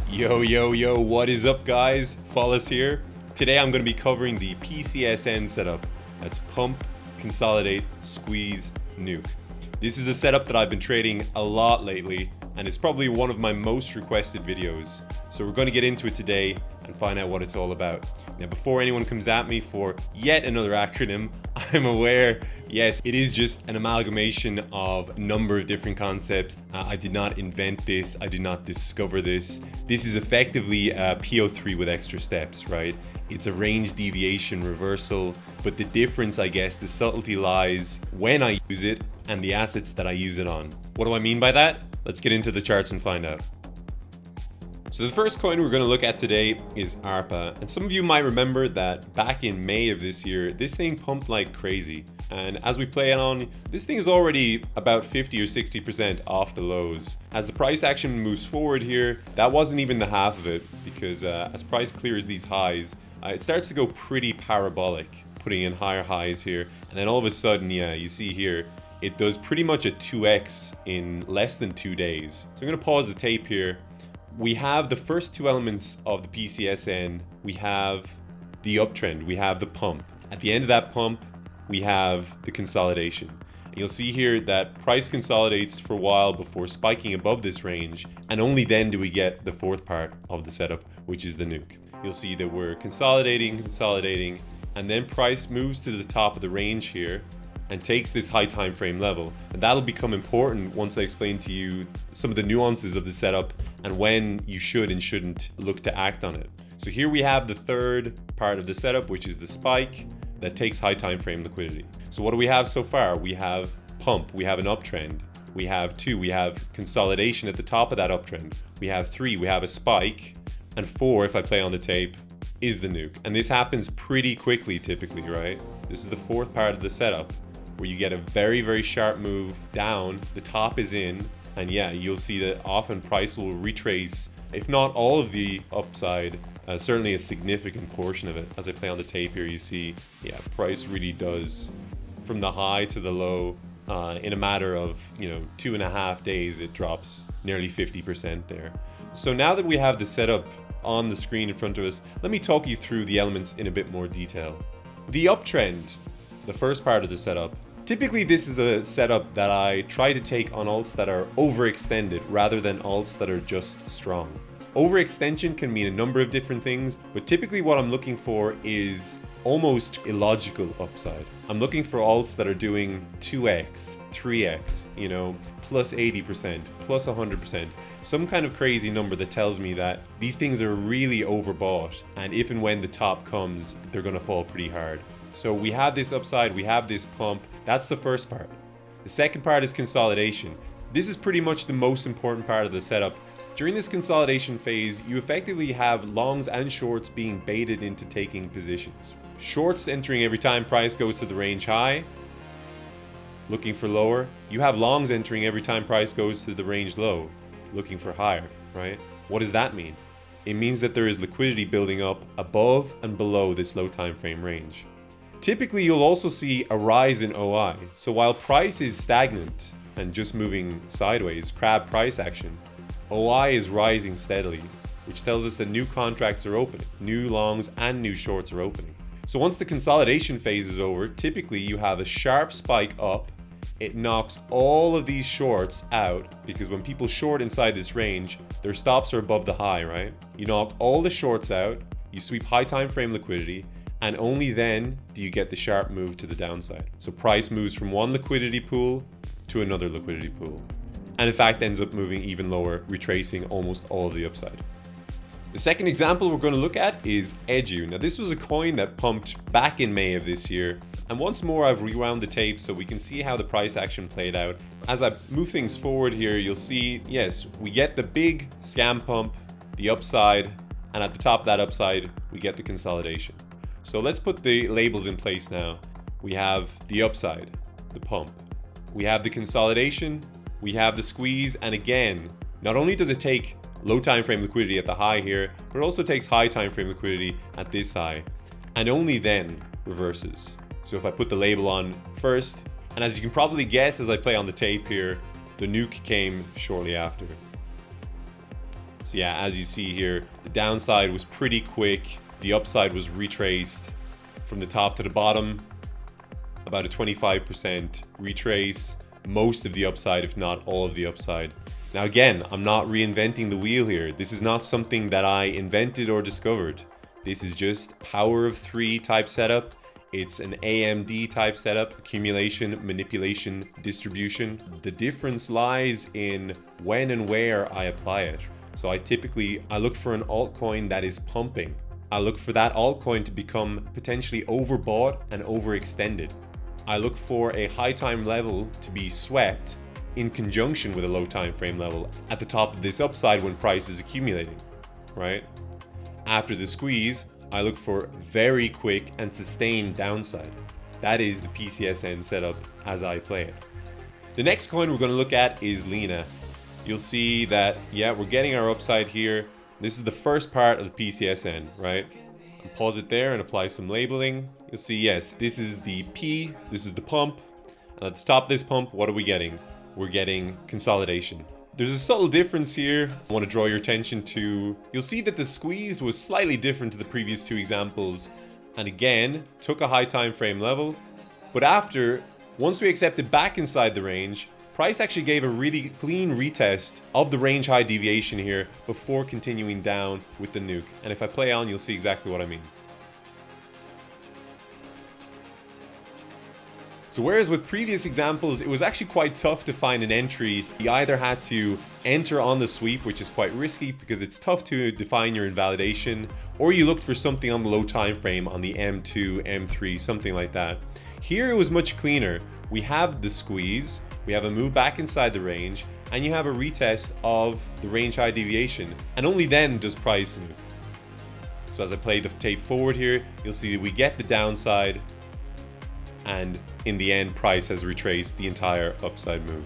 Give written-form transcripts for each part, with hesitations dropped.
Yo, what is up guys? Follis here. Today I'm going to be covering the PCSN setup. That's pump, consolidate, squeeze, nuke. This is a setup that I've been trading a lot lately, and it's probably one of my most requested videos. So we're going to get into it today and find out what it's all about. Now, before anyone comes at me for yet another acronym, I'm aware, yes, it is just an amalgamation of a number of different concepts. I did not invent this. I did not discover this. This is effectively PO3 with extra steps, right? It's a range deviation reversal, but the difference, I guess, the subtlety lies when I use it and the assets that I use it on. What do I mean by that? Let's get into the charts and find out. So the first coin we're going to look at today is ARPA, and some of you might remember that back in May of this year, this thing pumped like crazy. And as we play it on, this thing is already about 50 or 60% off the lows. As the price action moves forward here, that wasn't even the half of it, because as price clears these highs, it starts to go pretty parabolic, putting in higher highs here. And then all of a sudden, yeah, you see here, it does pretty much a 2x in less than 2 days. So I'm going to pause the tape here. We have the first two elements of the PCSN. We have the uptrend, we have the pump. At the end of that pump, we have the consolidation. And you'll see here that price consolidates for a while before spiking above this range, and only then do we get the fourth part of the setup, which is the nuke. You'll see that we're consolidating, and then price moves to the top of the range here and takes this high time frame level. And that'll become important once I explain to you some of the nuances of the setup and when you should and shouldn't look to act on it. So here we have the third part of the setup, which is the spike that takes high time frame liquidity. So what do we have so far? We have pump, we have an uptrend, we have two, we have consolidation at the top of that uptrend, we have three, we have a spike, and four, if I play on the tape, is the nuke. And this happens pretty quickly typically, right? This is the fourth part of the setup, where you get a very, very sharp move down, the top is in, and yeah, you'll see that often price will retrace, if not all of the upside, certainly a significant portion of it. As I play on the tape here, you see, yeah, price really does, from the high to the low, in a matter of, 2.5 days, it drops nearly 50% there. So now that we have the setup on the screen in front of us, let me talk you through the elements in a bit more detail. The uptrend, the first part of the setup, typically this is a setup that I try to take on alts that are overextended rather than alts that are just strong. Overextension can mean a number of different things, but typically what I'm looking for is almost illogical upside. I'm looking for alts that are doing 2x, 3x, plus 80%, plus 100%, some kind of crazy number that tells me that these things are really overbought, and if and when the top comes, they're going to fall pretty hard. So we have this upside, we have this pump. That's the first part. The second part is consolidation. This is pretty much the most important part of the setup. During this consolidation phase, you effectively have longs and shorts being baited into taking positions. Shorts entering every time price goes to the range high, looking for lower. You have longs entering every time price goes to the range low, looking for higher, right? What does that mean? It means that there is liquidity building up above and below this low time frame range. Typically, you'll also see a rise in OI. So while price is stagnant and just moving sideways, crab price action, OI is rising steadily, which tells us that new contracts are opening, new longs and new shorts are opening. So once the consolidation phase is over, typically you have a sharp spike up. It knocks all of these shorts out, because when people short inside this range, their stops are above the high, right? You knock all the shorts out, you sweep high time frame liquidity, and only then do you get the sharp move to the downside. So price moves from one liquidity pool to another liquidity pool, and in fact ends up moving even lower, retracing almost all of the upside. The second example we're going to look at is Edu. Now this was a coin that pumped back in May of this year, and once more I've rewound the tape so we can see how the price action played out. As I move things forward here, you'll see, yes, we get the big scam pump, the upside, and at the top of that upside, we get the consolidation. So let's put the labels in place now. We have the upside, the pump. We have the consolidation, we have the squeeze, and again, not only does it take low time frame liquidity at the high here, but it also takes high time frame liquidity at this high, and only then reverses. So if I put the label on first, and as you can probably guess as I play on the tape here, the nuke came shortly after. So yeah, as you see here, the downside was pretty quick. The upside was retraced from the top to the bottom, about a 25% retrace, most of the upside, if not all of the upside. Now again, I'm not reinventing the wheel here. This is not something that I invented or discovered. This is just power of 3 type setup. It's an AMD type setup, accumulation, manipulation, distribution. The difference lies in when and where I apply it. So I look for an altcoin that is pumping. I look for that altcoin to become potentially overbought and overextended. I look for a high time level to be swept in conjunction with a low time frame level at the top of this upside when price is accumulating, right? After the squeeze, I look for very quick and sustained downside. That is the PCSN setup as I play it. The next coin we're going to look at is LINA. You'll see that, yeah, we're getting our upside here. This is the first part of the PCSN, right? I'll pause it there and apply some labeling. You'll see, yes, this is the P, this is the pump. And at the top of this pump, what are we getting? We're getting consolidation. There's a subtle difference here I want to draw your attention to. You'll see that the squeeze was slightly different to the previous 2 examples. And again, took a high time frame level. But once we accepted back inside the range, price actually gave a really clean retest of the range high deviation here before continuing down with the nuke. And if I play on, you'll see exactly what I mean. So whereas with previous examples, it was actually quite tough to find an entry. You either had to enter on the sweep, which is quite risky because it's tough to define your invalidation, or you looked for something on the low time frame on the M2, M3, something like that. Here it was much cleaner. We have the squeeze, we have a move back inside the range, and you have a retest of the range high deviation, and only then does price move. So as I play the tape forward here, you'll see that we get the downside, and in the end, price has retraced the entire upside move.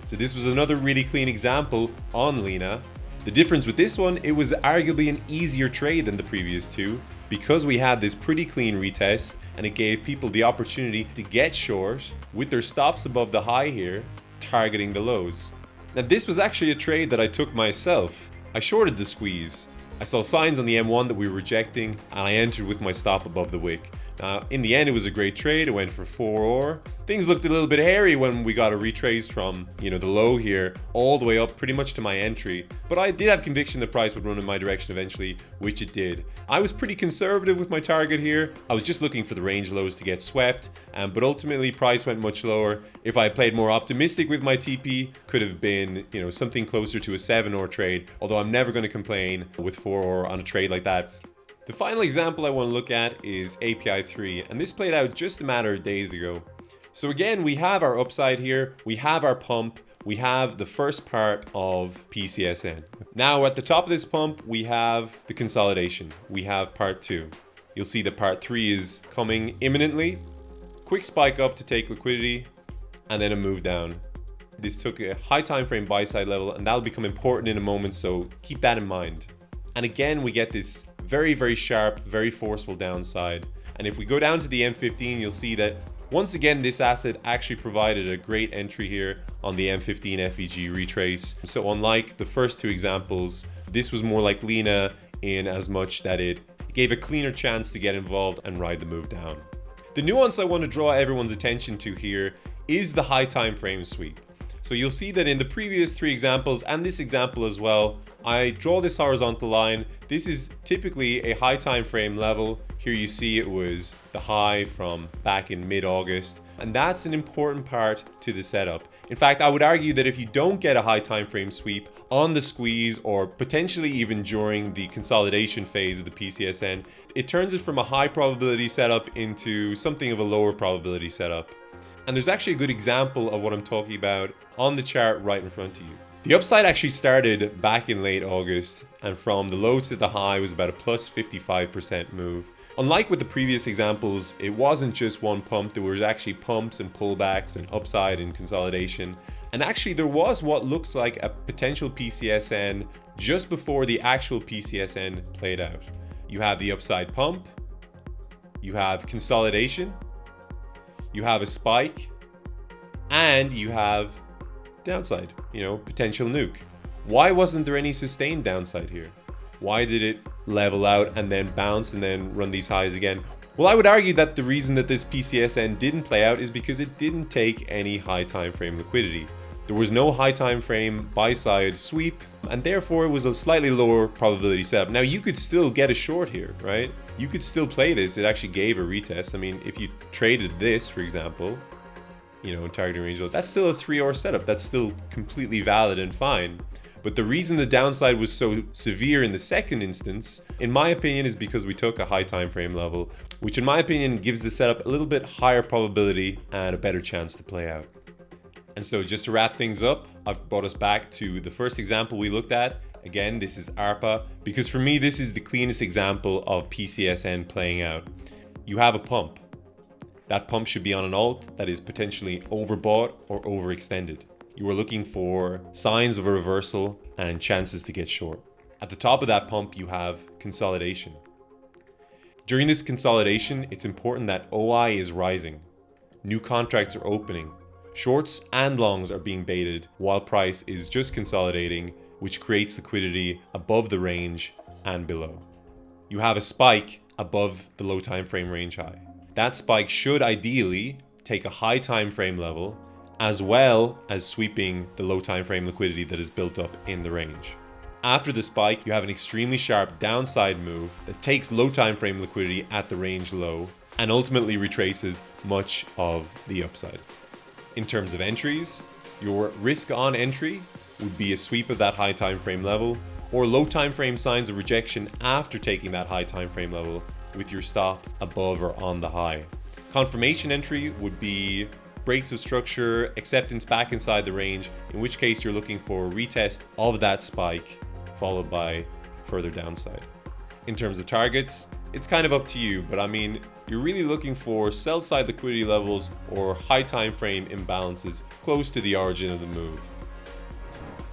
So this was another really clean example on LINA. The difference with this one, it was arguably an easier trade than the previous 2 because we had this pretty clean retest and it gave people the opportunity to get short with their stops above the high here, targeting the lows. Now this was actually a trade that I took myself. I shorted the squeeze. I saw signs on the M1 that we were rejecting and I entered with my stop above the wick. Now, in the end, it was a great trade. It went for 4 OR. Things looked a little bit hairy when we got a retrace from, the low here all the way up pretty much to my entry. But I did have conviction the price would run in my direction eventually, which it did. I was pretty conservative with my target here. I was just looking for the range lows to get swept, but ultimately price went much lower. If I played more optimistic with my TP, could have been, something closer to a 7 OR trade, although I'm never going to complain with 4 OR on a trade like that. The final example I want to look at is API 3, and this played out just a matter of days ago. So again, we have our upside here, we have our pump, we have the first part of PCSN. Now at the top of this pump, we have the consolidation. We have part 2. You'll see that part 3 is coming imminently. Quick spike up to take liquidity, and then a move down. This took a high time frame buy side level, and that'll become important in a moment, so keep that in mind. And again, we get this very, very sharp, very forceful downside. And if we go down to the M15, you'll see that once again, this asset actually provided a great entry here on the M15 FEG retrace. So unlike the first 2 examples, this was more like LINA in as much that it gave a cleaner chance to get involved and ride the move down. The nuance I want to draw everyone's attention to here is the high time frame sweep. So you'll see that in the previous 3 examples and this example as well, I draw this horizontal line. This is typically a high time frame level. Here you see it was the high from back in mid-August, and that's an important part to the setup. In fact, I would argue that if you don't get a high time frame sweep on the squeeze or potentially even during the consolidation phase of the PCSN, it turns it from a high probability setup into something of a lower probability setup. And there's actually a good example of what I'm talking about on the chart right in front of you. The upside actually started back in late August, and from the low to the high was about a plus 55% move. Unlike with the previous examples, it wasn't just one pump. There was actually pumps and pullbacks and upside and consolidation. And actually there was what looks like a potential PCSN just before the actual PCSN played out. You have the upside pump, you have consolidation, you have a spike, and you have downside, potential nuke. Why wasn't there any sustained downside here? Why did it level out and then bounce and then run these highs again? Well, I would argue that the reason that this PCSN didn't play out is because it didn't take any high time frame liquidity. There was no high time frame buy side sweep, and therefore it was a slightly lower probability setup. Now you could still get a short here, right? You could still play this. It actually gave a retest. I mean, if you traded this, for example, you know, in targeting range low, that's still a 3-hour setup. That's still completely valid and fine. But the reason the downside was so severe in the second instance, in my opinion, is because we took a high time frame level, which in my opinion gives the setup a little bit higher probability and a better chance to play out. And so just to wrap things up, I've brought us back to the first example we looked at. Again, this is ARPA, because for me, this is the cleanest example of PCSN playing out. You have a pump. That pump should be on an alt that is potentially overbought or overextended. You are looking for signs of a reversal and chances to get short. At the top of that pump, you have consolidation. During this consolidation, it's important that OI is rising. New contracts are opening. Shorts and longs are being baited while price is just consolidating, which creates liquidity above the range and below. You have a spike above the low time frame range high. That spike should ideally take a high time frame level as well as sweeping the low time frame liquidity that is built up in the range. After the spike, you have an extremely sharp downside move that takes low time frame liquidity at the range low and ultimately retraces much of the upside. In terms of entries, your risk on entry would be a sweep of that high time frame level or low time frame signs of rejection after taking that high time frame level with your stop above or on the high. Confirmation entry would be breaks of structure, acceptance back inside the range, in which case you're looking for a retest of that spike followed by further downside. In terms of targets, it's kind of up to you, but I mean, you're really looking for sell side liquidity levels or high time frame imbalances close to the origin of the move.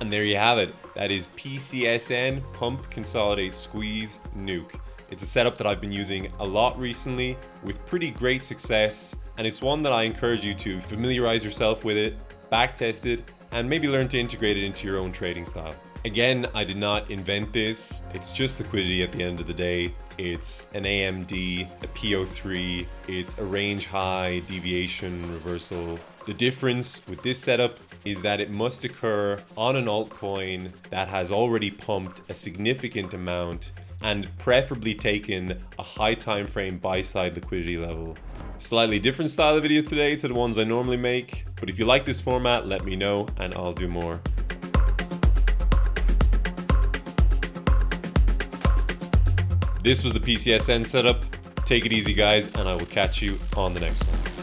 And there you have it. That is PCSN, Pump, Consolidate, Squeeze, Nuke. It's a setup that I've been using a lot recently with pretty great success, and it's one that I encourage you to familiarize yourself with it, backtest it, and maybe learn to integrate it into your own trading style. Again, I did not invent this. It's just liquidity at the end of the day. It's an AMD, a PO3, it's a range high, deviation, reversal. The difference with this setup is that it must occur on an altcoin that has already pumped a significant amount and preferably taken a high time frame buy side liquidity level. Slightly different style of video today to the ones I normally make, but if you like this format, let me know and I'll do more. This was the PCSN setup. Take it easy, guys, and I will catch you on the next one.